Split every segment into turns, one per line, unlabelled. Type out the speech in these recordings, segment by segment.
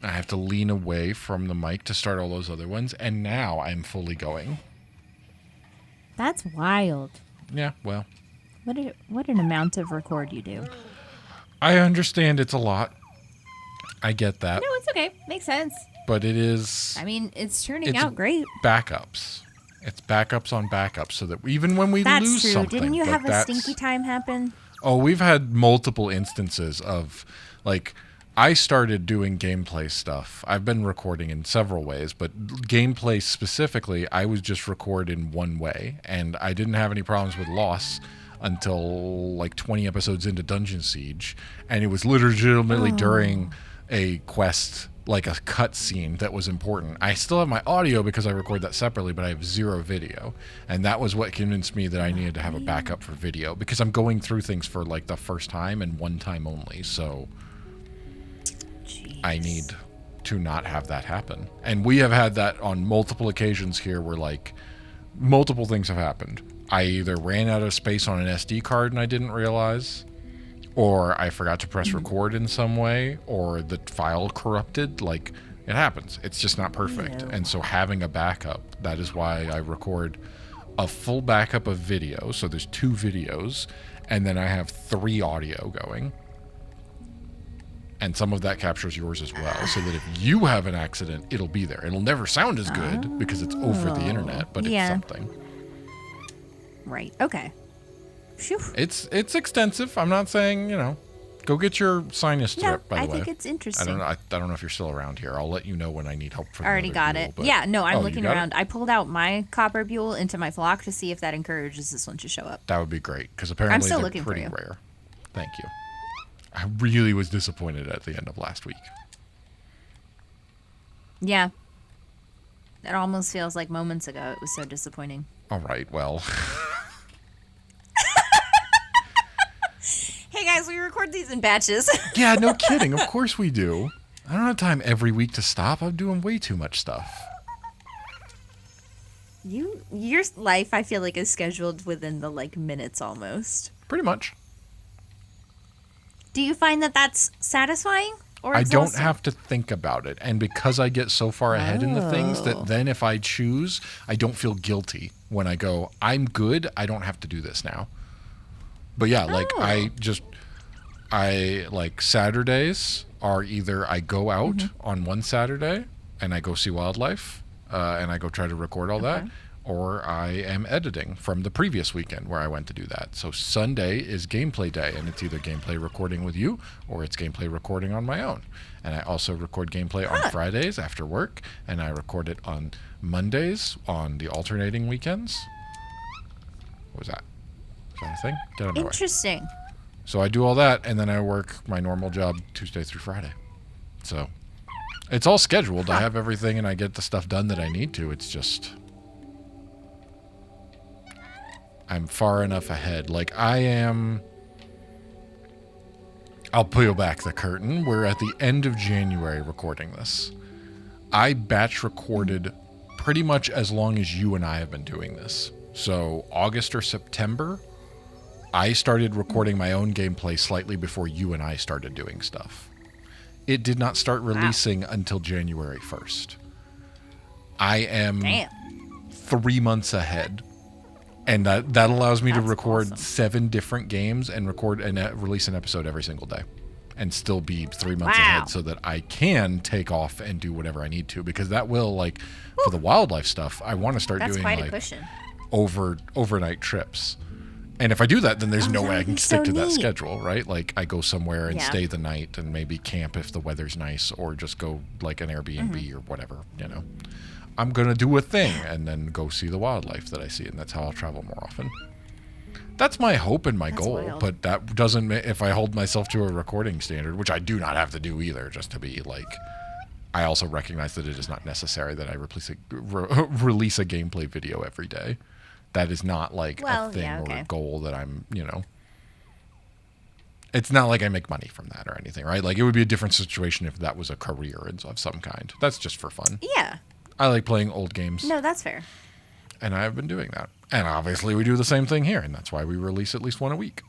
I have to lean away from the mic to start all those other ones, and now I'm fully going.
That's wild.
Yeah, well.
What an amount of record you do.
I understand it's a lot. I get that.
No, it's okay. Makes sense.
But it is...
I mean, it's turning out great.
Backups. It's backups on backups, so that even when we
That's
lose
true.
something...
Didn't you
like
have a stinky time happen?
Oh, we've had multiple instances of, like... I started doing gameplay stuff. I've been recording in several ways, but gameplay specifically, I was just record in one way, and I didn't have any problems with loss until like 20 episodes into Dungeon Siege, and it was legitimately during a quest, like a cutscene that was important. I still have my audio because I record that separately, but I have zero video, and that was what convinced me that I needed to have a backup for video, because I'm going through things for like the first time and one time only, so... I need to not have that happen. And we have had that on multiple occasions here where, like, multiple things have happened. I either ran out of space on an SD card and I didn't realize, or I forgot to press record in some way, or the file corrupted. Like, it happens. It's just not perfect. And so having a backup, that is why I record a full backup of video. So there's 2 videos, and then I have 3 audio going. And some of that captures yours as well, so that if you have an accident, it'll be there. It'll never sound as good because it's over the internet, but it's something.
Right. Okay. Phew.
It's extensive. I'm not saying, go get your sinus strip, by the way.
I think it's interesting.
I don't know if you're still around here. I'll let you know when I need help from
already got
bugle,
it. Yeah, no, I'm looking around.
It?
I pulled out my copper bugle into my flock to see if that encourages this one to show up.
That would be great, because apparently they're pretty rare. Thank you. I really was disappointed at the end of last week.
Yeah. It almost feels like moments ago. It was so disappointing.
All right, well.
Hey, guys, we record these in batches.
Yeah, no kidding. Of course we do. I don't have time every week to stop. I'm doing way too much stuff.
Your life, I feel like, is scheduled within the, minutes almost.
Pretty much.
Do you find that that's satisfying or
exhausting? I don't have to think about it. And because I get so far ahead in the things that then if I choose, I don't feel guilty when I go, I'm good. I don't have to do this now. But yeah, Saturdays are either I go out on one Saturday and I go see wildlife and I go try to record all that. Or I am editing from the previous weekend where I went to do that. So Sunday is gameplay day, and it's either gameplay recording with you or it's gameplay recording on my own. And I also record gameplay on Fridays after work, and I record it on Mondays on the alternating weekends. What was that? Is that a thing? Get out of my way.
Interesting.
So I do all that, and then I work my normal job Tuesday through Friday. So it's all scheduled. I have everything, and I get the stuff done that I need to. It's just... I'm far enough ahead. Like, I'll peel back the curtain. We're at the end of January recording this. I batch recorded pretty much as long as you and I have been doing this. So August or September, I started recording my own gameplay slightly before you and I started doing stuff. It did not start releasing until January 1st. I am 3 months ahead. And that allows me to record 7 different games and record and release an episode every single day, and still be 3 months ahead, so that I can take off and do whatever I need to. Because that will, for the wildlife stuff, I want to start doing overnight trips. And if I do that, then there's no way I can stick to that schedule, right? Like, I go somewhere and stay the night and maybe camp if the weather's nice, or just go like an Airbnb or whatever, I'm going to do a thing and then go see the wildlife that I see, and that's how I'll travel more often. That's my hope and my goal, but that doesn't, if I hold myself to a recording standard, which I do not have to do either, just to be I also recognize that it is not necessary that I release a gameplay video every day. That is not a thing or a goal that I'm, it's not like I make money from that or anything, right? Like, it would be a different situation if that was a career of some kind. That's just for fun.
Yeah.
I like playing old games.
No, that's fair.
And I've been doing that. And obviously we do the same thing here, and that's why we release at least one a week.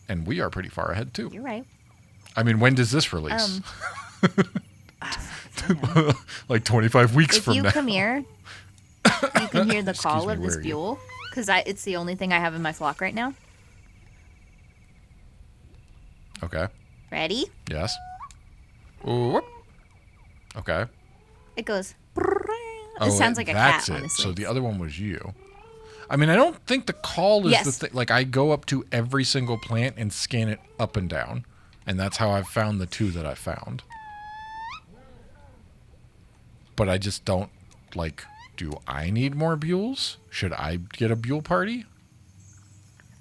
And we are pretty far ahead, too.
You're right.
I mean, when does this release? like 25 weeks
If
from
you
now.
come here, you can hear the call
me,
of this
where are you?
buell, because it's the only thing I have in my flock right now.
Okay.
Ready?
Yes. Ooh, whoop. Okay.
It goes.
Oh,
It sounds like a
that's
cat,
it.
honestly.
So the other one was you. I mean, I don't think the call is the
Yes.
thing. Like, I go up to every single plant and scan it up and down. And that's how I've found the 2 that I found. But I just don't, like, do I need more buells? Should I get a buell party?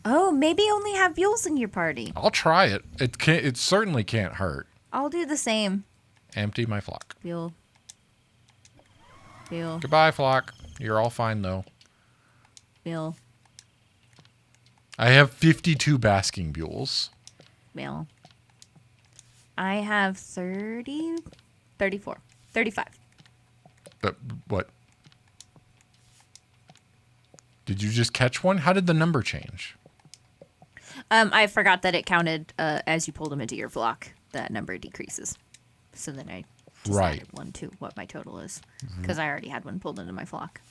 Oh, maybe only have buells in your party.
I'll try it. It certainly can't hurt.
I'll do the same.
Empty my flock.
Buell. Buell.
Goodbye, flock. You're all fine, though.
Buell.
I have 52 basking buells.
Buell. I have 30, 34, 35.
But what? Did you just catch one? How did the number change?
I forgot that it counted as you pulled them into your flock. That number decreases. So then I just
Right.
added one to what my total is. Because I already had one pulled into my flock.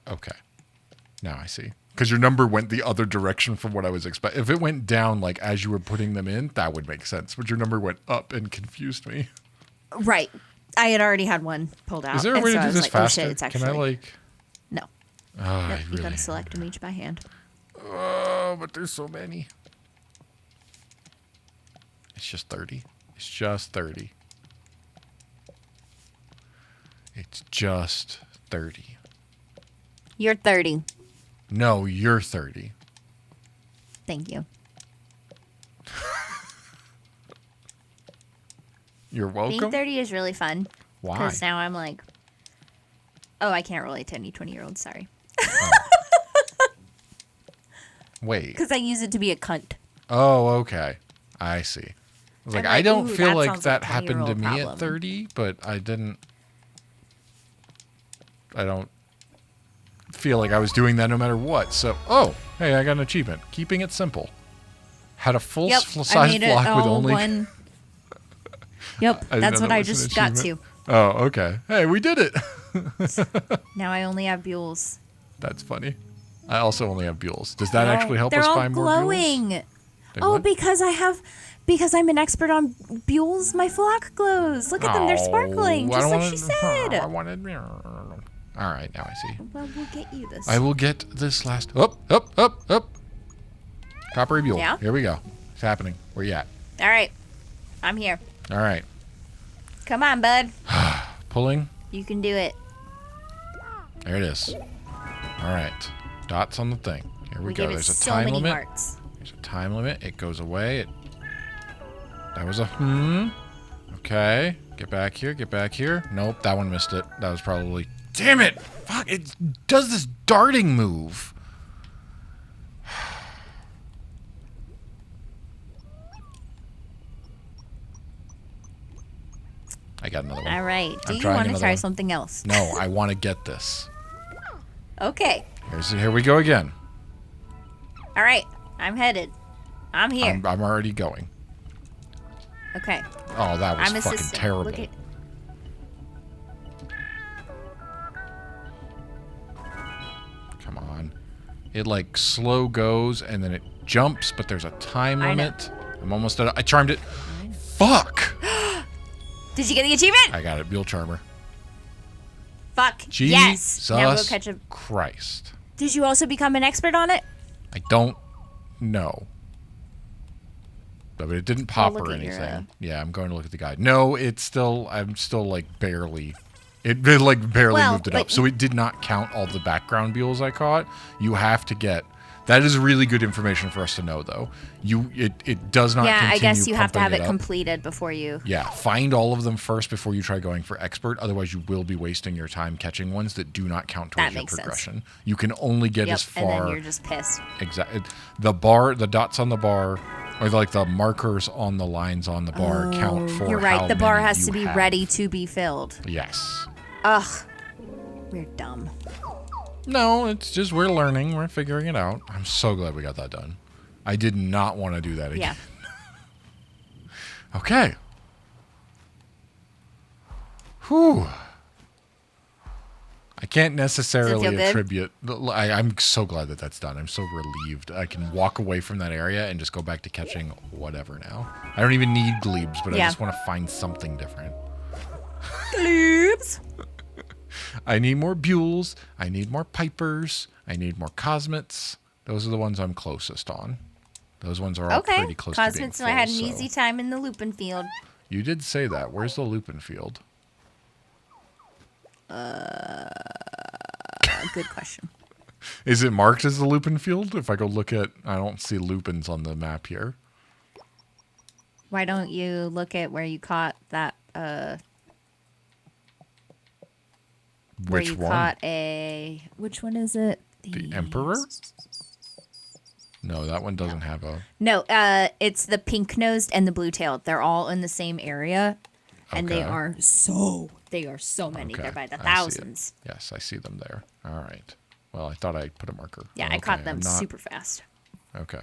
Okay. Now I see. Because your number went the other direction from what I was expecting. If it went down, like, as you were putting them in, that would make sense. But your number went up and confused me.
Right. I had already had one pulled out.
Is there a
and
way
so
to
I
do
was
this
like,
faster?
Oh shit, it's actually...
Can I, like...
No.
Oh,
Nope,
I
you
really...
gotta select them each by hand.
Oh, but there's so many. It's just 30. It's just 30. It's just 30.
You're 30.
No, you're 30.
Thank you.
You're welcome.
Being 30 is really fun.
Why?
Because now I'm like... Oh, I can't relate to any 20-year-olds, sorry.
Wait.
Because I use it to be a cunt.
Oh, okay. I see. I was like,
I'm
I
like,
don't
ooh,
feel
that
like
sounds
that
like a
happened to
20-year-old
me at
problem.
30, but I don't feel like I was doing that no matter what. So, oh, hey, I got an achievement. Keeping it simple. Had a full
Yep,
size
I made it
block with
all
only...
one. Yep,
I didn't
that's
know
what
that
I
was an
just got to.
achievement. Oh, okay. Hey, we did it.
Now I only have buells.
That's funny. I also only have buells. Does that
Oh,
actually help
they're
us
all
find more buells?
glowing.
They
Oh,
what?
because I'm an expert on buells, my flock glows. Look at them, they're sparkling,
Oh, I
just
don't
like she
wanna- I
said.
wanted... All right, now I see.
Well, we'll get you this.
I will get this last... Up. Coppery Buell.
Yeah?
Here we go. It's happening. Where you at?
All right, I'm here.
All right.
Come on, bud.
Pulling.
You can do it.
There it is. All right. Dots on the thing. Here we go.
give it
There's a
so
time
many
limit.
hearts.
There's a time limit. It goes away. That was a Okay. Get back here. Get back here. Nope. That one missed it. That was probably... Damn it. Fuck. It does this darting move. I got another one.
All right. Do
I'm
you
trying
want to
another
try
one.
something else?
No, I want to get this.
Okay.
Here we go again.
All right. I'm headed. I'm here.
I'm already going.
Okay.
Oh, that was
I'm
fucking
assisting.
terrible.
Look at.
Come on. It like slow goes and then it jumps, but there's a time
I know.
limit. I'm almost at I charmed it. Fuck!
Did you get the achievement?
I got it. Buell Charmer.
Fuck.
Jesus
Yes. Now go catch a.
Christ.
Did you also become an expert on it?
I don't know. But it didn't pop
look
or
at your,
anything. Yeah, I'm going to look at the guide. No, I'm still like barely. It like barely
Well,
moved it
but
up. So it did not count all the background buells I caught. You have to get. That is really good information for us to know, though. It does not.
Yeah, I
continue
guess you have to
pumping
have it
up.
completed before you.
Yeah, find all of them first before you try going for expert. Otherwise, you will be wasting your time catching ones that do not count towards
That
your
makes sense.
progression. You can only get
Yep.
as far.
And then you're just pissed.
Exactly. The dots on the bar, or like the markers on the lines on the bar, count for.
You're right.
how
The bar
many
has
you
to be
have.
ready to be filled.
Yes.
Ugh. We're dumb.
No, it's just we're learning. We're figuring it out. I'm so glad we got that done. I did not want to do that again.
Yeah.
Okay. Whew. I can't necessarily
feel good?
attribute. I'm so glad that that's done. I'm so relieved. I can walk away from that area and just go back to catching whatever now. I don't even need glebes, but I
Yeah.
just want to find something different.
Gloops.
I need more bules. I need more pipers. I need more cosmets. Those are the ones I'm closest on. Those ones are all
Okay.
pretty close to being
Cosmets,
full.
I had an
so-
easy time in the Lupin field.
You did say that. Where's the Lupin field?
Good question.
Is it marked as the Lupin field? If I go look at, I don't see lupins on the map here.
Why don't you look at where you caught that? Where
Which
you
one?
caught a. Which one is it?
The Emperor? No, that one doesn't have a.
No, it's the pink nosed and the blue tailed. They're all in the same area, and they
Okay.
are so many. They're by the
I see it.
thousands.
Yes, I see them there. All right. Well, I thought I put a marker.
Yeah,
Okay,
I caught them
I'm not-
super fast.
Okay.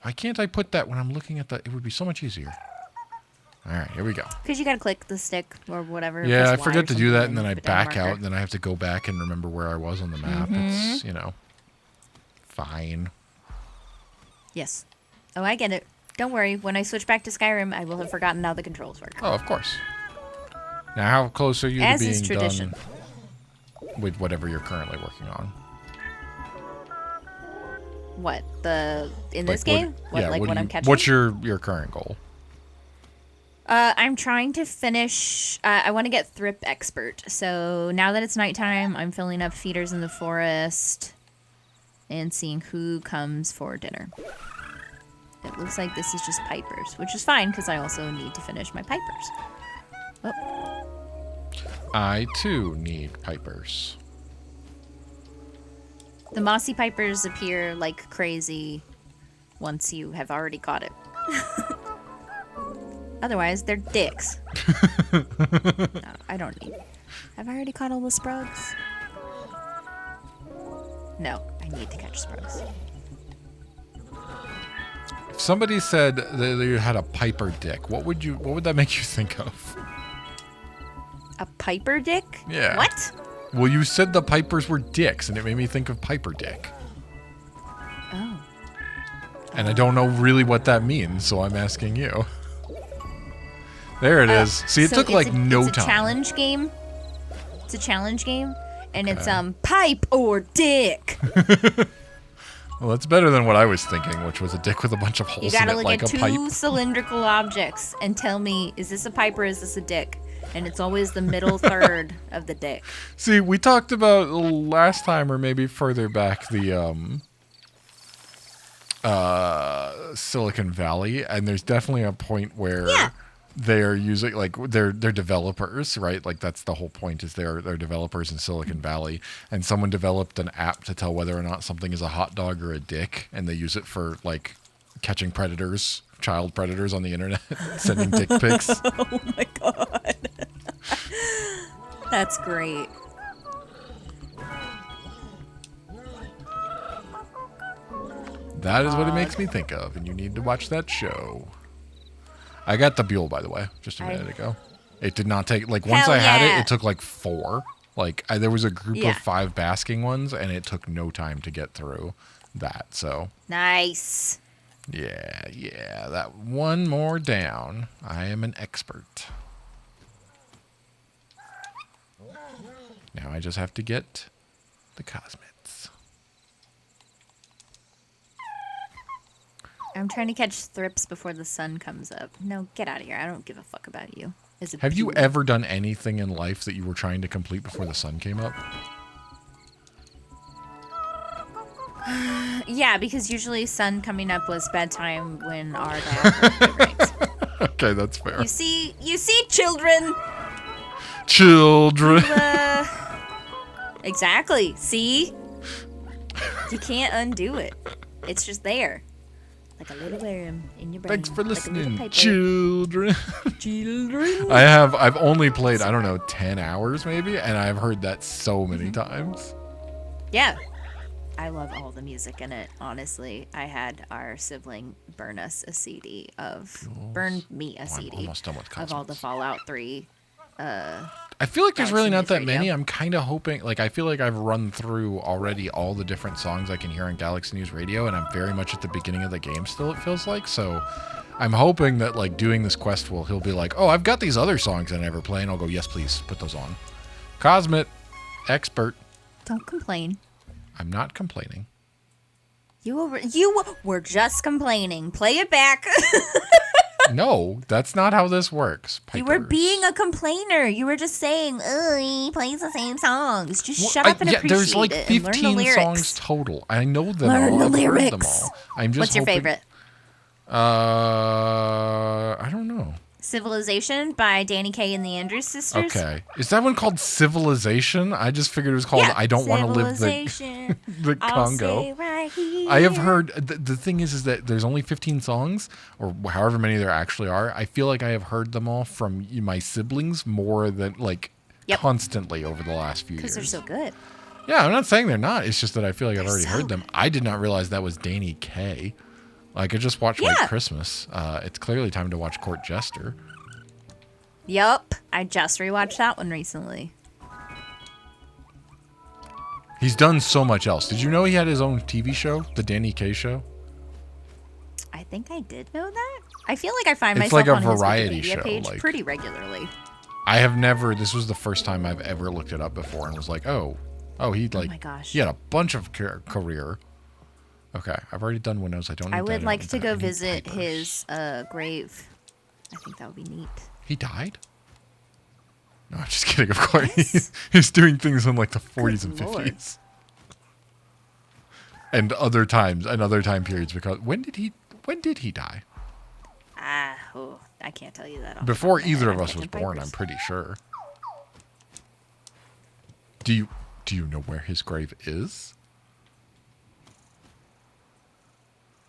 Why can't I put that when I'm looking at the? It would be so much easier. All right, here we go.
Because you gotta click the stick or whatever.
Yeah,
press
I
Y
forget
or
to do
something,
that, and then
you
I
put down a
back out,
marker.
and then I have to go back and remember where I was on the map. It's fine.
Yes. Oh, I get it. Don't worry. When I switch back to Skyrim, I will have forgotten how the controls work.
Oh, of course. Now, how close are you
As
to
is
being
tradition.
done with whatever you're currently working on?
What in this
Like,
game? What
yeah,
like
what
what
do
I'm
you-
catching?
What's your current goal?
I'm trying to finish. I want to get Thrip Expert. So now that it's nighttime, I'm filling up feeders in the forest and seeing who comes for dinner. It looks like this is just pipers, which is fine because I also need to finish my pipers. Oh,
I too need pipers.
the mossy pipers appear like crazy once you have already caught it. Otherwise, they're dicks. No, I don't need. Have I already caught all the sprugs? No, I need to catch sprugs.
If somebody said that you had a piper dick, what would that make you think of?
A piper dick?
Yeah.
What?
Well, you said the pipers were dicks, and it made me think of Piper Dick.
Oh.
And I don't know really what that means, so I'm asking you. There it is. See, it
So
took like no
it's a
time.
challenge game. It's a challenge game, and it's pipe or dick.
Well, that's better than what I was thinking, which was a dick with a bunch of
You
holes in
gotta
it,
look
like
at
a
two
pipe.
cylindrical objects and tell me, is this a pipe or is this a dick? And it's always the middle third of the dick.
See, we talked about last time, or maybe further back, the Silicon Valley, and there's definitely a point where
Yeah.
they're using, like, they're developers, right? Like, that's the whole point, is they're developers in Silicon Valley, and someone developed an app to tell whether or not something is a hot dog or a dick, and they use it for, like, catching predators, child predators on the internet, sending dick pics.
Oh my god. That's great.
That is what it makes me think of, and you need to watch that show. I got the Buell, by the way, just a minute ago. It did not take, like, once
Hell
I had
yeah.
it took like 4. Like, there was a group
Yeah.
of 5 basking ones, and it took no time to get through that. So,
Nice.
yeah, that one more down. I am an expert. Now I just have to get the cosmets.
I'm trying to catch thrips before the sun comes up. No, get out of here. I don't give a fuck about you. As a
Have you
beauty.
ever done anything in life that you were trying to complete before the sun came up?
Yeah, because usually sun coming up was bedtime when our dad breaks.
Okay, that's fair.
You see, children.
Children.
Exactly. See, you can't undo it. It's just there, like a little worm in your brain.
Thanks for
like a little
listening,
paper.
children.
Children.
I've only played, I don't know, 10 hours maybe, and I've heard that so many times.
Yeah. I love all the music in it, honestly. I had our sibling burn me a CD
I'm
of
almost done with
all the
Cosmos.
Fallout 3
I feel like there's really not
Galaxy
that
News
many.
Radio.
I'm kind of hoping, like, I feel like I've run through already all the different songs I can hear on Galaxy News Radio, and I'm very much at the beginning of the game still, it feels like. So I'm hoping that, like, doing this quest he'll be like, oh, I've got these other songs I never play, and I'll go, yes, please, put those on. Cosmit, expert.
Don't complain.
I'm not complaining.
You were just complaining. Play it back.
No, that's not how this works.
You were
Pipers.
being a complainer. You were just saying, "Oh, he plays the same songs." Just
Well,
shut up and appreciate
there's like
it and learn the
15
lyrics.
songs total. I know them
Learn
all.
the
I've heard them
lyrics.
all. I'm just
What's your
hoping-
favorite?
I don't know.
Civilization by Danny Kaye and the Andrews Sisters.
Okay. Is that one called Civilization? I just figured it was called I Don't Want to Live the,
Civilization,
the
I'll say
Congo.
right here.
I have heard, the thing is that there's only 15 songs, or however many there actually are. I feel like I have heard them all from my siblings more than, like,
Yep.
constantly over the last few years.
Because they're so good.
Yeah, I'm not saying they're not. It's just that I feel like I've
They're
already
so
heard them. I did not realize that was Danny Kaye. Like, I just watched White
Yeah.
Christmas. It's clearly time to watch Court Jester.
Yup. I just rewatched that one recently.
He's done so much else. Did you know he had his own TV show, The Danny Kaye Show?
I think I did know that. I feel like I find
It's
myself
like a
on his
variety
Wikipedia
show,
page
like-
pretty regularly.
I have never, this was the first time I've ever looked it up before and was like, oh, he like,
my gosh.
he had a bunch of career. Okay, I've already done Windows. I don't need
I
that.
would
don't
like
need
to
that.
go
I need
visit
Pipers.
his grave. I think that would be neat.
He died? No, I'm just kidding. Of course, he's doing things in like the 40s and
Good Lord.
50s, and other times and other time periods. Because when did he die?
I can't tell you that. off the
Before
top of my
either
head.
of
I'm
us was
catching
born,
Pipers.
I'm pretty sure. Do you know where his grave is?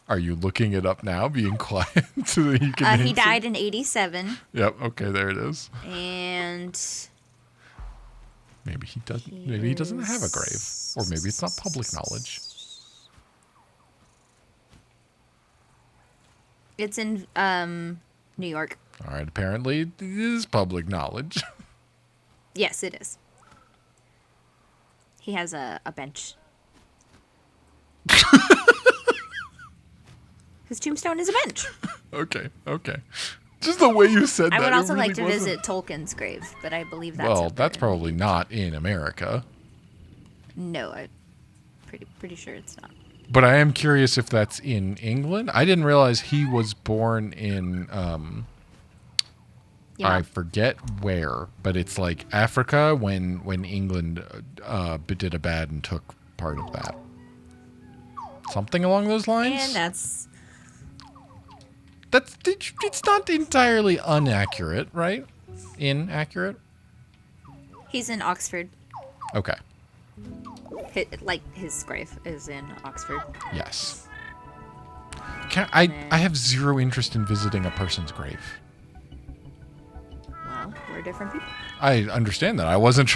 Are you looking it up now, being quiet so that you can
He
answer?
died in 87,
Yep, okay, there it is.
and
Maybe he doesn't maybe he doesn't have a grave. Or maybe it's not public knowledge.
it's in New York.
Alright, apparently it is public knowledge.
Yes, it is. He has a bench. His tombstone is a bench.
Okay. Just the way you said that.
I would
it
also
really
like to
wasn't-
visit Tolkien's grave, but I believe that's
Well,
up
that's
there.
probably not in America.
No, I'm pretty sure it's not.
But I am curious if that's in England. I didn't realize he was born in
Yeah.
I forget where, but it's like Africa when England did a bad and took part of that. Something along those lines.
And that's
It's not entirely inaccurate, right? Inaccurate.
he's in Oxford.
Okay.
Like his grave is in Oxford.
Yes. I have zero interest in visiting a person's grave.
Well, we're different people.
I understand that. I wasn't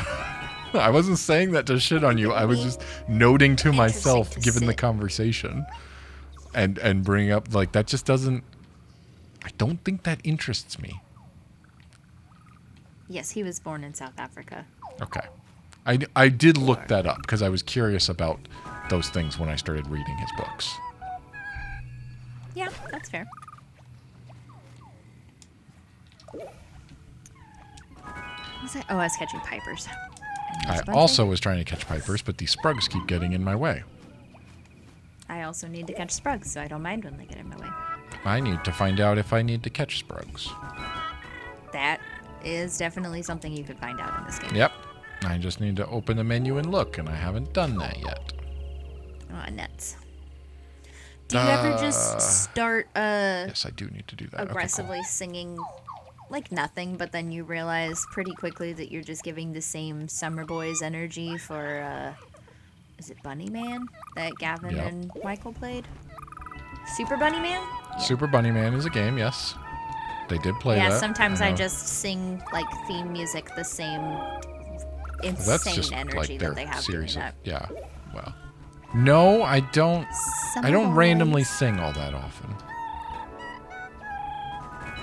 I wasn't saying that to shit on you. I was just noting to myself,
to
given the
sit.
conversation, and bringing up like that just doesn't. I don't think that interests me.
Yes, he was born in South Africa.
Okay, I did look that up because I was curious about those things when I started reading his books.
Yeah, that's fair. I was catching pipers. And there's
I
a bunch
also
of-
was trying to catch pipers, but these sprugs keep getting in my way.
I also need to catch sprugs, so I don't mind when they get in my way.
I need to find out if I need to catch sprugs.
That is definitely something you could find out in this game.
Yep. I just need to open the menu and look, and I haven't done that yet.
Oh, nuts. Do you ever just start
Yes, I do need to do that. Okay, cool.
aggressively singing like nothing, but then you realize pretty quickly that you're just giving the same Summer Boys energy for, is it Bunny Man that Gavin
Yep.
and Michael played? Super Bunny Man? Yeah.
Super Bunny Man is a game, yes. They did play
Yeah,
that.
sometimes I
know.
just sing like theme music, the same
That's
insane
just
energy
like
that
their
they have
series
doing
of,
that.
yeah. Well, no, I don't.
Summer
I don't randomly
Boys.
sing all that often.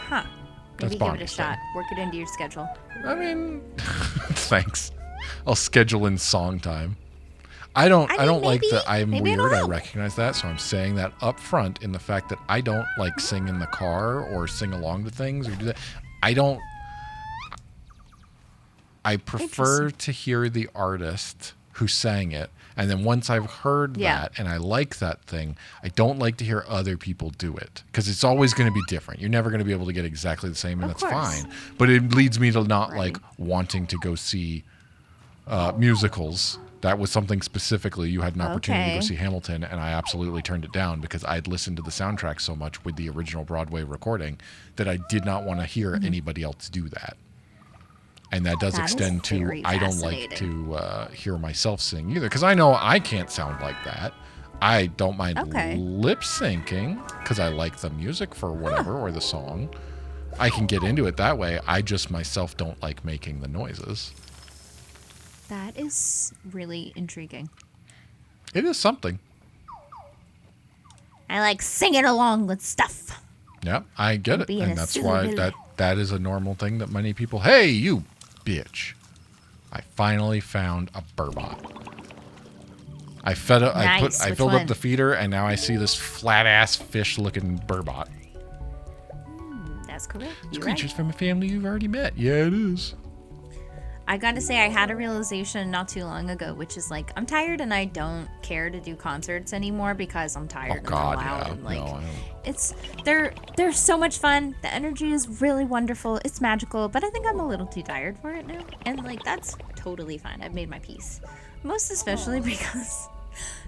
Huh.
That's
Maybe give it a
Bonnie's
shot. Work it into your schedule.
thing. I mean, thanks. I'll schedule in song time. I don't like
maybe.
that I'm
Maybe it'll
weird. I
help.
recognize that, so I'm saying that up front in the fact that I don't like sing in the car or sing along to things or do that. I prefer to hear the artist who sang it, and then once I've heard that and I like that thing, I don't like to hear other people do it because it's always going to be different. You're never going to be able to get exactly the same, and
Of
that's
course.
fine. But it leads me to not
Right.
like wanting to go see musicals. That was something specifically. You had an opportunity to go
Okay.
see Hamilton, and I absolutely turned it down because I'd listened to the soundtrack so much with the original Broadway recording that I did not want to hear anybody else do that. And that does
That is
extend to
very
I don't like
fascinating.
to hear myself sing either because I know I can't sound like that. I don't mind
Okay.
lip syncing because I like the music for whatever or the song. I can get into it that way. I just myself don't like making the noises.
That is really intriguing.
It is something.
I like singing along with stuff.
Yeah, I get it,
Being
and
a
that's
silly
why
Billy.
that is a normal thing that many people. Hey, you bitch! I finally found a burbot. I fed up.
Nice.
I
Which
filled
one?
up the feeder, and now I see this flat ass fish looking burbot.
That's correct.
It's
You're right.
creatures from a family you've already met. Yeah, it is.
I gotta say, I had a realization not too long ago, which is like, I'm tired and I don't care to do concerts anymore because I'm tired
Oh
and
God,
I'm loud
yeah.
and like,
No, I don't.
it's they're so much fun. The energy is really wonderful. It's magical, but I think I'm a little too tired for it now, and like that's totally fine. I've made my peace. Most especially because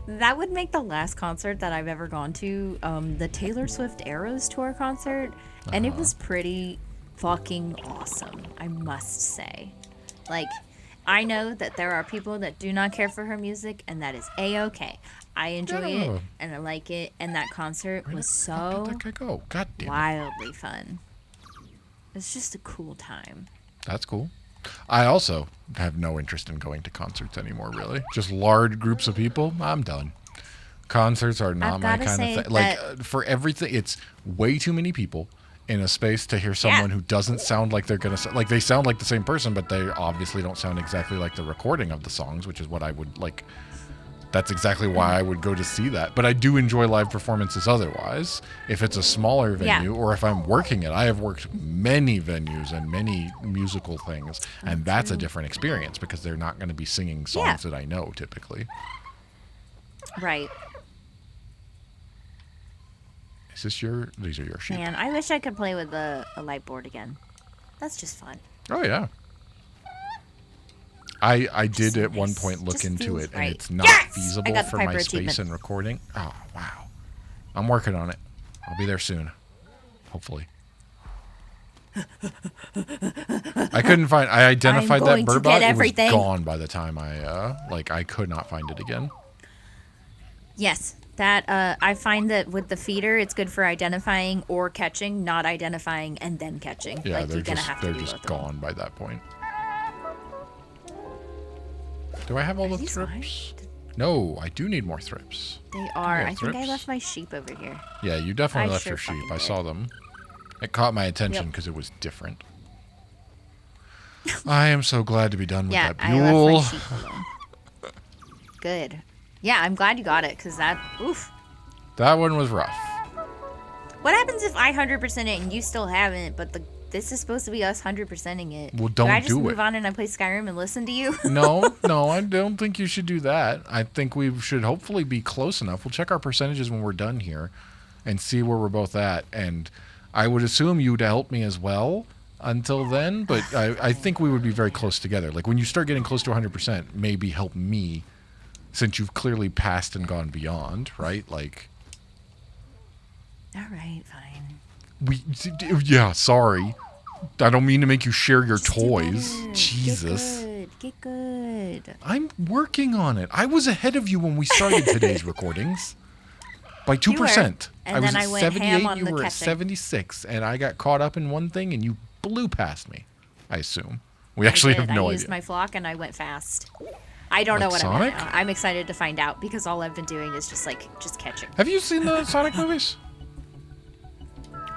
that would make the last concert that I've ever gone to, the Taylor Swift Eras Tour concert, and it was pretty fucking awesome, I must say. Like, I know that there are people that do not care for her music, and that is a-okay. I enjoy
Yeah.
it, and I like it, and that concert was
Where'd
so
that guy go? God damn it.
wildly fun. It's just a cool time.
That's cool. I also have no interest in going to concerts anymore, really. Just large groups of people, I'm done. Concerts are not
I've
my
gotta
kind
say
of thing. Like,
that-
for everything, it's way too many people in a space to hear someone who doesn't sound like they're going to, like, they sound like the same person, but they obviously don't sound exactly like the recording of the songs, which is what I would like. That's exactly why I would go to see that. But I do enjoy live performances otherwise. If it's a smaller venue or if I'm working it, I have worked many venues and many musical things. And that's a different experience because they're not going to be singing songs that I know typically.
Right.
These are your sheep.
Man, I wish I could play with a light board again. That's just fun.
Oh, yeah. I did
Just
at one
nice.
point look
Just
into
feels
it, and
right.
it's not
Yes! I
feasible
got the
for my
Piper
space
achievement.
and recording. Oh, wow. I'm working on it. I'll be there soon. Hopefully. I couldn't find. I identified that
going to
burbot.
get
It was
everything.
gone by the time I could not find it again.
Yes, that I find that with the feeder, it's good for identifying or catching, not identifying and then catching.
Yeah,
like
they're
you're gonna
just
have to
they're
do
just
both of them.
gone by that point. Do I have all the
these mine?
thrips? No, I do need more thrips.
They are.
Yeah,
I think I
thrips.
left my sheep over here.
Yeah, you definitely
I
left
sure
your sheep.
fucking
I
did.
saw them. It caught my attention
Yep.
because it was different. I am so glad to be done with
Yeah,
that
I
mule.
left my sheep alone. Good. Yeah, I'm glad you got it because that. Oof.
That one was rough.
What happens if I 100% it and you still haven't, but this is supposed to be us 100%ing it?
Well,
do I
don't
just
do
move
it.
on and I play Skyrim and listen to you?
No, I don't think you should do that. I think we should hopefully be close enough. We'll check our percentages when we're done here and see where we're both at. And I would assume you'd help me as well until then, but I think we would be very close together. Like when you start getting close to 100%, maybe help me since you've clearly passed and gone beyond, right? Like,
All right, fine.
yeah, sorry. I don't mean to make you share your
Just do
toys.
better.
Jesus.
Get good.
I'm working on it. I was ahead of you when we started today's recordings. By 2%.
You were. And
I was
then
at
I went ham
78,
on
you
the
were at
catching.
76, and I got caught up in one thing and you blew past me, I assume. We actually have no
I
idea.
used my flock and I went fast. I don't know
Like
what I'm
Sonic?
at now. I'm excited to find out because all I've been doing is just catching.
Have you seen the Sonic movies?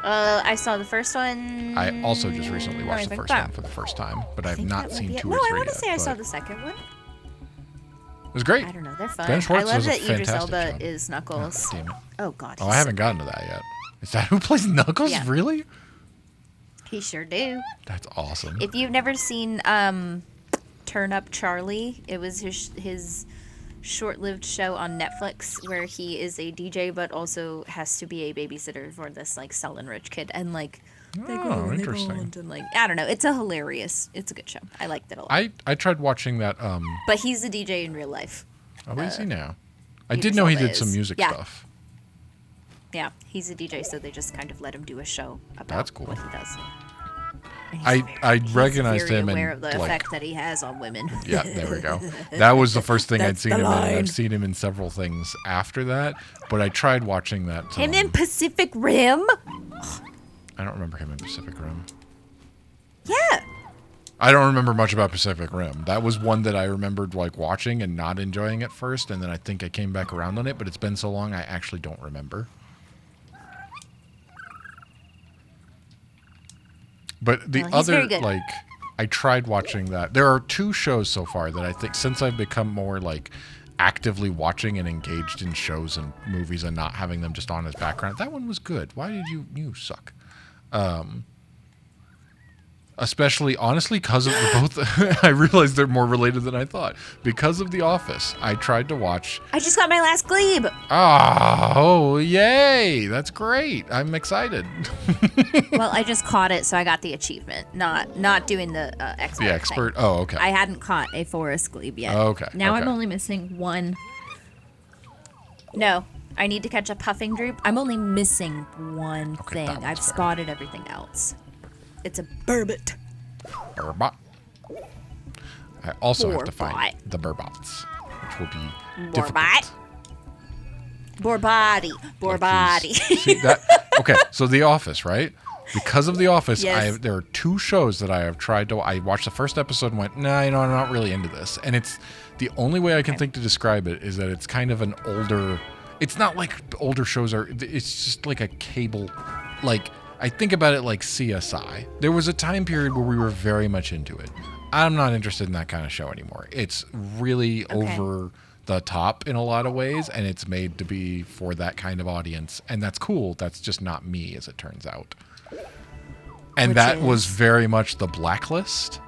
I saw the first one.
I also just recently watched the first one for the first time, but I've not seen 2 or 3
No, I
want
to say I saw the second one.
It was great.
I don't know. They're fun.
Ben Schwartz
I love
does a
that Idris
fantastic
Elba
job.
is Knuckles.
Damn it.
Oh God.
Oh, I haven't gotten to that yet. Is that who plays Knuckles?
Yeah.
Really?
He sure do.
That's awesome.
If you've never seen Turn Up Charlie, it was his short-lived show on Netflix where he is a DJ but also has to be a babysitter for this like sullen rich kid, and like they go
Oh,
and they
interesting.
bond and like I don't know. It's a good show. I liked it a lot.
I tried watching that.
But he's a DJ in real life.
Oh, is he now? I
Idris
did know he
Elba
did some
is.
music
Yeah.
stuff.
Yeah, he's a DJ, so they just kind of let him do a show about
That's cool.
what he does. And
I
he's
recognized
very
him
aware
and
of the
like,
effect that he has on women.
yeah, there we go. That was the first thing I'd
That's
seen
the
him in. And
line.
I've seen him in several things after that, but I tried watching that.
Him in Pacific Rim?
I don't remember him in Pacific Rim.
Yeah.
I don't remember much about Pacific Rim. That was one that I remembered like watching and not enjoying at first, and then I think I came back around on it, but it's been so long I actually don't remember. But the
Well, he's
other
very good.
like I tried watching that. There are 2 shows so far that I think since I've become more like actively watching and engaged in shows and movies and not having them just on as background. That one was good. Why did you suck? Especially, honestly, because of both. I realized they're more related than I thought. Because of The Office, I tried to watch.
I just got my last Glebe.
Oh, yay! That's great. I'm excited.
Well, I just caught it, so I got the achievement. Not doing the expert.
The expert.
thing.
Oh, okay.
I hadn't caught a Forest Glebe yet.
Okay,
Now I'm
okay.
only missing one. No, I need to catch a puffing droop. I'm only missing one
Okay,
thing.
that one's
I've
fair.
spotted everything else. It's a burbot.
Burbot. I also have to find
Burbot.
the Burbots, which will be
Burbot.
difficult.
Borbody.
Oh,
Borbody.
jeez. See, okay, so The Office, right? Because of The Office,
Yes.
there are 2 shows that I have tried to. I watched the first episode and went, nah, I'm not really into this. And it's the only way I can think to describe it is that it's kind of an older. It's not like older shows are. It's just like a cable, like. I think about it like CSI. There was a time period where we were very much into it. I'm not interested in that kind of show anymore. It's really over the top in a lot of ways, and it's made to be for that kind of audience. And that's cool. That's just not me, as it turns out. And
Which
that
is?
was very much The Blacklist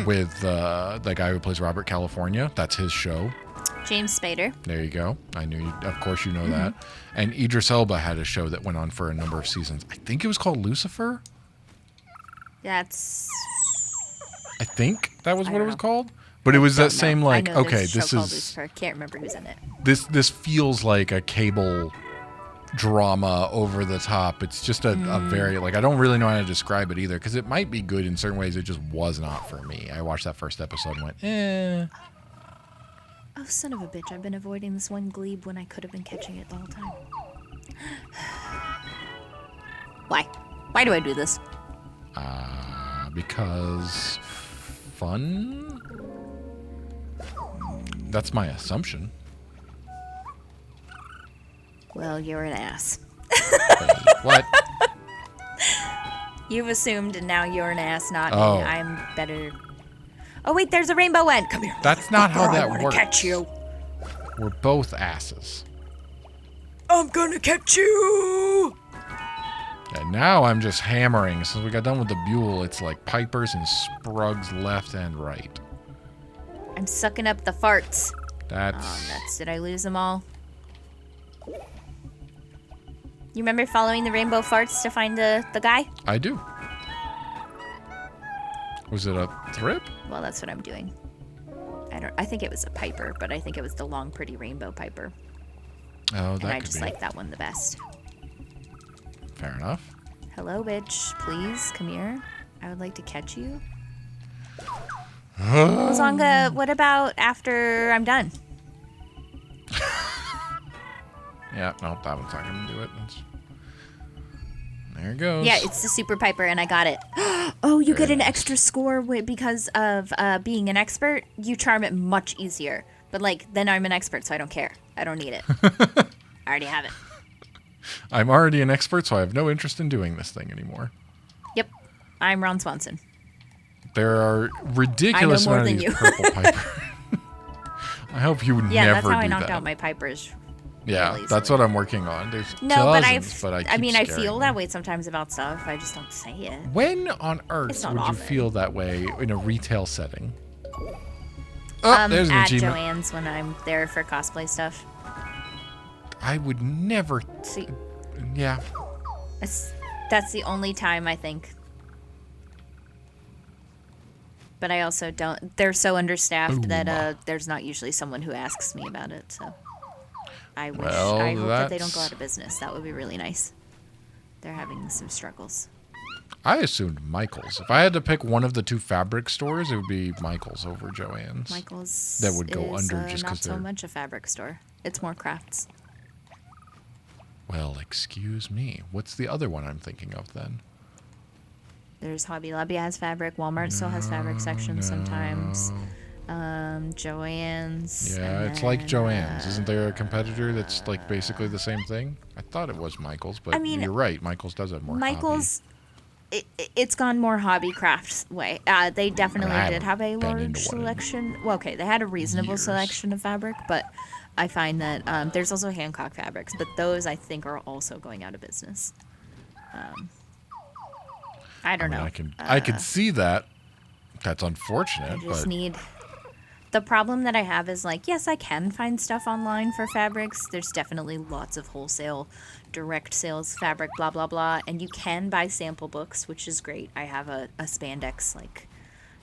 with the guy who plays Robert California. That's his show.
James Spader.
There you go. I knew, of course, you know that. And Idris Elba had a show that went on for a number of seasons. I think it was called Lucifer.
That's.
I think that was
I
what it
don't
was
know.
called. But it was that
Don't know.
same
I
like,
know there's
okay,
a show
this
called
is
Lucifer. Can't remember who's in it.
this feels like a cable drama over the top. It's just a very like I don't really know how to describe it either because it might be good in certain ways. It just was not for me. I watched that first episode and went, eh.
Oh, son of a bitch. I've been avoiding this one Glebe when I could have been catching it the whole time. Why? Why do I do this?
Because fun. That's my assumption.
Well, you're an ass.
Wait, what?
You've assumed, and now you're an ass, not
Oh.
me. I'm better. Oh, wait, there's a rainbow end. Come here.
That's not how
I
that
wanna
works.
catch you.
We're both asses.
I'm gonna catch you.
And now I'm just hammering. Since we got done with the Buell, it's like Pipers and Sprugs left and right.
I'm sucking up the farts.
That's
Nuts. Did I lose them all? You remember following the rainbow farts to find the guy?
I do. Was it a thrip?
Well, that's what I'm doing. I think it was a piper, but I think it was the long, pretty rainbow piper.
Oh,
And
that
I
could
just
be.
like that one the best.
Fair enough.
Hello, bitch. Please, come here. I would like to catch you.
Oh.
Ozanga, what about after I'm done?
Yeah, no, that one's not gonna do it. There it goes.
Yeah, it's the super piper, and I got it. Oh, you get an extra score because of being an expert. You charm it much easier. But, like, then I'm an expert, so I don't care. I don't need it. I already have it.
I'm already an expert, so I have no interest in doing this thing anymore.
Yep. I'm Ron Swanson.
There are ridiculous
more
amount of
than
these
you.
purple pipers. I hope you would
Yeah,
never
that's how I
do
knocked
that.
out my pipers.
Yeah,
really
that's
easily.
what I'm working on. There's
No,
dozens,
but
I
I
keep
I
scaring
feel
them.
that way sometimes about stuff. I just don't say it.
When on
It's
earth
not
would you
often.
feel that way in a retail setting? Oh, there's an
At
achievement.
Joann's when I'm there for cosplay stuff.
I would never.
See,
Yeah.
that's the only time I think. But I also don't. They're so understaffed that
Ooh.
there's not usually someone who asks me about it. So I wish.
Well,
I hope that they don't go
that's-
out of business. That would be really nice. They're having some struggles.
I assumed Michael's. If I had to pick one of the two fabric stores, it would be Michael's over Joann's.
Michael's
That would go
is,
under just
not
'cause
so
they're-
much a fabric store. It's more crafts.
Well, excuse me. What's the other one I'm thinking of then?
There's Hobby Lobby has fabric. Walmart still has fabric sections sometimes. Joann's.
Yeah,
and
it's like
then,
Joann's. Isn't there a competitor that's like basically the same thing? I thought it was Michael's, but
I mean,
you're right. Michael's does have more.
Michael's. It's gone more hobby crafts way. They definitely
I
did have a
haven't been into
large
one in
selection. Well, okay, they had a reasonable
years.
selection of fabric, but I find that there's also Hancock fabrics, but those I think are also going out of business. I don't
I mean,
know.
I could see that. That's unfortunate,
I just
but
need. The problem that I have is like, yes, I can find stuff online for fabrics. There's definitely lots of wholesale, direct sales fabric, blah blah blah, and you can buy sample books, which is great. I have a spandex like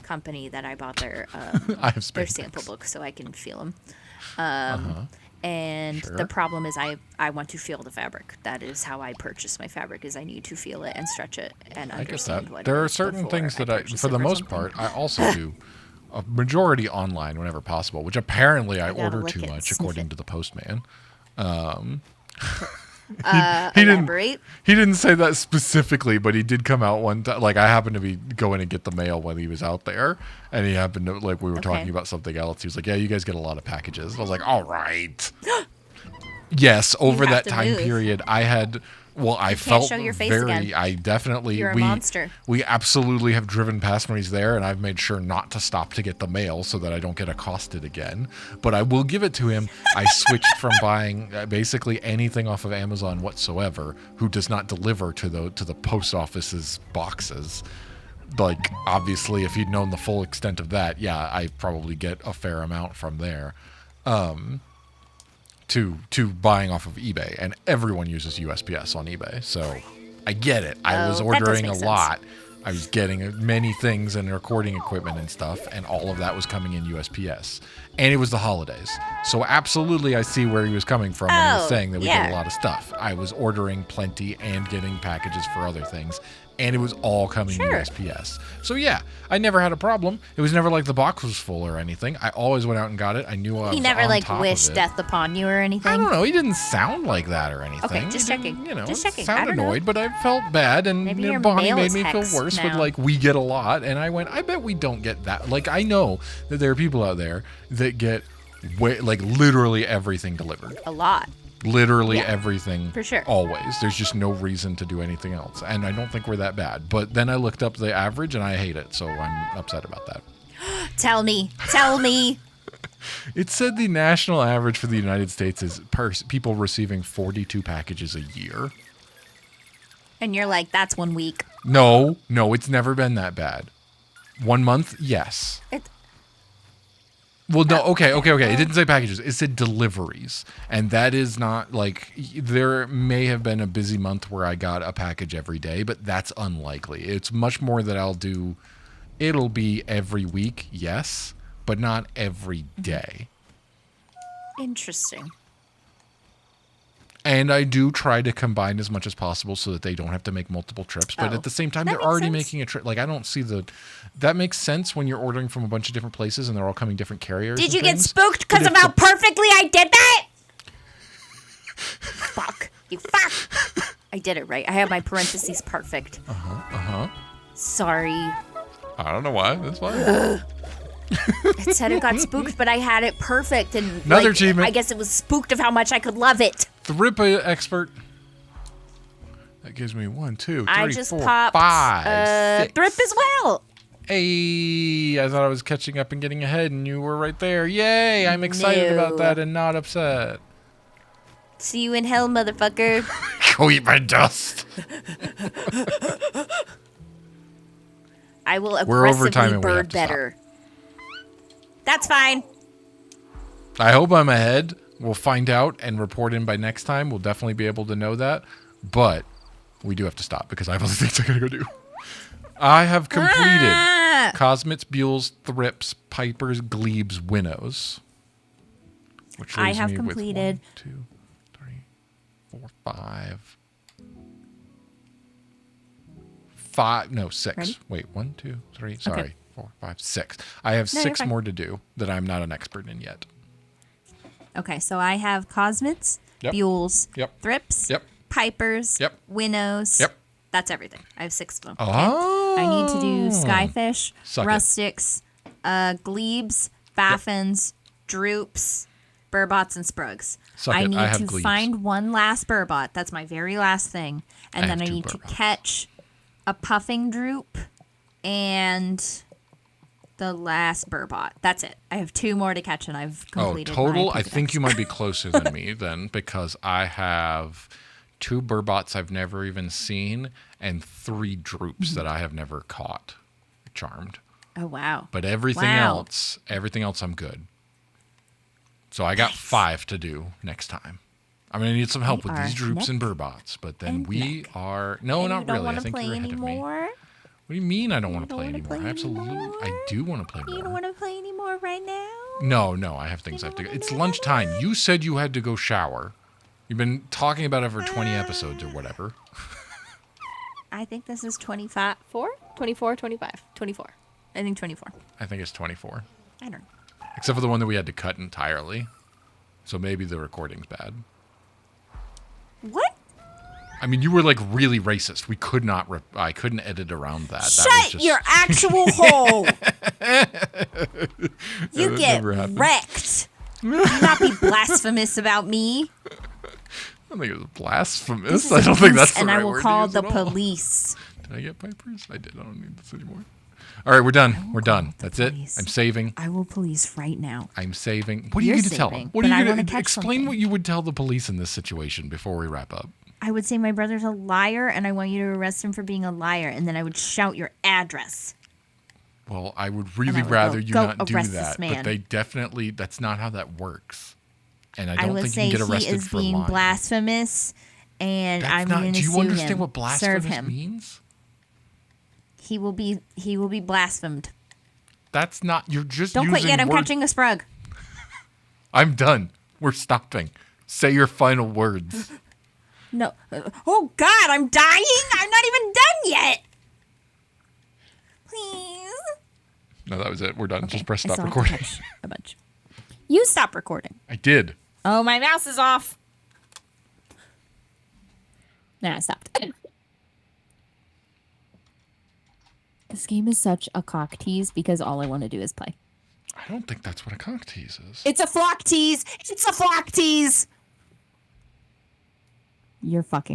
company that I bought their
I have
their
spandex.
sample books so I can feel them. And
Sure.
the problem is I want to feel the fabric. That is how I purchase my fabric. Is I need to feel it and stretch it and
I get
understand
that.
what
There
it
are
is
certain
before
things that I,
purchase
for
it
the most
something.
part, I also do a majority online whenever possible, which apparently I
gotta
order
lick
too
it and
much
sniff
according
it.
to the postman. He
Elaborate.
He didn't say that specifically, but he did come out one time. Like I happened to be going to get the mail when he was out there, and he happened to we were
Okay.
talking about something else. He was like, "Yeah, you guys get a lot of packages." I was like, "All right." Yes, over
have
that
to
time
move.
period, I had. Well, I felt
show your face
very.
again.
I definitely.
You're a monster.
We absolutely have driven past when he's there, and I've made sure not to stop to get the mail so that I don't get accosted again. But I will give it to him. I switched from buying basically anything off of Amazon whatsoever, who does not deliver to the post office's boxes. Like obviously, if he'd known the full extent of that, yeah, I probably get a fair amount from there. To buying off of eBay, and everyone uses USPS on eBay, so I get it. I was
Oh, that does
ordering a
make sense.
lot. I was getting many things and recording equipment and stuff, and all of that was coming in USPS. And it was the holidays, so absolutely I see where he was coming from when he was
Oh,
saying that we get
yeah.
a lot of stuff. I was ordering plenty and getting packages for other things, and it was all coming
Sure.
USPS. So yeah, I never had a problem. It was never like the box was full or anything. I always went out and got it. I knew I was
He never
on
like
top
wished
of it.
death upon you or anything.
I don't know. He didn't sound like that or anything.
Okay, just
He didn't,
checking.
You know,
Just checking. I
sound
don't know.
annoyed, but I felt bad, and
Maybe
you know,
your
Bonnie
mail
made
is
me feel
hexed
worse with
now.
like we get a lot, and I went, I bet we don't get that. Like I know that there are people out there that get like literally everything delivered.
A lot.
Literally
Yeah,
everything.
for sure.
Always. There's just no reason to do anything else, and I don't think we're that bad. But then I looked up the average, and I hate it, so I'm upset about that.
Tell me. Tell me.
It said the national average for the United States is people receiving 42 packages a year.
And you're like, that's 1 week.
No, it's never been that bad. 1 month, yes.
It,
Well, no, okay. It didn't say packages. It said deliveries. And that is not like, there may have been a busy month where I got a package every day, but that's unlikely. It's much more that it'll be every week, yes, but not every day.
interesting.
And I do try to combine as much as possible so that they don't have to make multiple trips. But
Oh,
at the same time,
that
they're
makes
already
sense.
making a trip. Like, I don't see that makes sense when you're ordering from a bunch of different places and they're all coming different carriers.
Did
and
you get
things.
spooked because
But
of
if
how
the-
perfectly I did that? Fuck. You fuck. I did it right. I have my parentheses perfect. Sorry.
I don't know why. That's fine.
It said it got spooked, but I had it perfect. And
Another
like,
achievement.
I guess it was spooked of how much I could love it.
The RIP expert. That gives me 1, 2, 3,
I just
4,
popped
5, 6.
Thrip as well.
Hey, I thought I was catching up and getting ahead, and you were right there. Yay! I'm excited about
No.
that and not upset.
See you in hell, motherfucker.
Go eat my dust.
I will
We're over
aggressively
time and we have
bird
to stop.
better. That's fine.
I hope I'm ahead. We'll find out and report in by next time. We'll definitely be able to know that. But we do have to stop because I have other things I gotta go do. I have completed Cosmets, Buells, Thrips, Pipers, Glebes, Winnows. Which
I
leaves
have
me
completed-
with 1, 2, 3, 4, 5. 5, no, 6.
Ready?
Wait, 1, 2, 3, sorry.
Okay.
4, 5, 6. I have
No, you're
6
fine.
more to do that I'm not an expert in yet.
Okay, so I have Cosmets,
Yep.
Buells,
Yep.
Thrips,
Yep.
Pipers,
Yep.
Winnows.
Yep.
That's everything. I have 6 of them.
Oh.
I need to do Skyfish,
Suck it.
Rustics, Glebes, Baffins, Droops, Burbots, and Sprugs.
Suck
I
it.
need
I have
to
Glebes.
find one last Burbot. That's my very last thing. And
I
then
have
I
2
need to
Burbots.
catch a Puffing Droop and the last Burbot. That's it. I have 2 more to catch, and I've completed
total.
my
I think
Pokedex.
you might be closer than me then, because I have 2 Burbots I've never even seen and 3 Droops
Mm-hmm.
that I have never caught, charmed.
Oh, wow.
But everything
Wow.
else, I'm good. So I got 5 to do next time. I'm gonna need some help
We
with these
are
Droops and
neck
Burbots, but then
and
we
neck.
are no,
And
not
you don't
really. I
wanna
think
play
you're ahead of me.
anymore?
What do you mean I don't want to
don't
play
wanna
anymore?
play
Absolutely,
anymore?
I do want to play more.
You don't want to play anymore right now?
No, I have things I have to go. It's lunchtime. You said you had to go shower. You've been talking about it for 20 episodes or whatever.
I think this is 25. 24, 25. 24. I think 24.
I think it's 24.
I don't know.
Except for the one that we had to cut entirely. So maybe the recording's bad.
What?
I mean, you were like really racist. We could not, I couldn't edit around that. That was
Shut
just-
your actual hole. You
That
get
never happened.
wrecked. Do not be blasphemous about me.
I don't think it was blasphemous.
This is
I don't think
abuse,
that's the
and
right
I will
word to
call
use
the
at all.
police.
Did I get Pipers? I did. I don't need this anymore. All right, we're done. We're done.
the
That's it.
police.
I'm saving.
I will police right now.
I'm saving. What are you
You're
going to tell them?
saving,
What are
but
you
I
going
wanna
to
catch
explain?
something.
What you would tell the police in this situation before we wrap up?
I would say my brother's a liar, and I want you to arrest him for being a liar, and then I would shout your address.
Well, I would
I
really
would
rather
go,
you
"Go
not do
arrest this
that. But
man."
they definitely, that's not how that works. And I
I
don't
would
think
say
you can get
he
arrested
is
for
being
lying.
blasphemous, and
That's
I'm
not,
going to
do you
sue
understand
him.
what
Serve
blasphemous
him.
means?
He will be blasphemed.
That's not, you're just
Don't
using
quit yet. I'm
words.
catching a sprug.
I'm done. We're stopping. Say your final words.
No. Oh God, I'm dying. I'm not even done yet. Please.
No, that was it. We're done. Just press
I
stop
still have to
recording.
catch a bunch. You stop recording.
I did.
Oh, my mouse is off. Nah, I stopped. This game is such a cock tease because all I want to do is play.
I don't think that's what a cock tease is.
It's a flock tease. It's a flock tease. You're fucking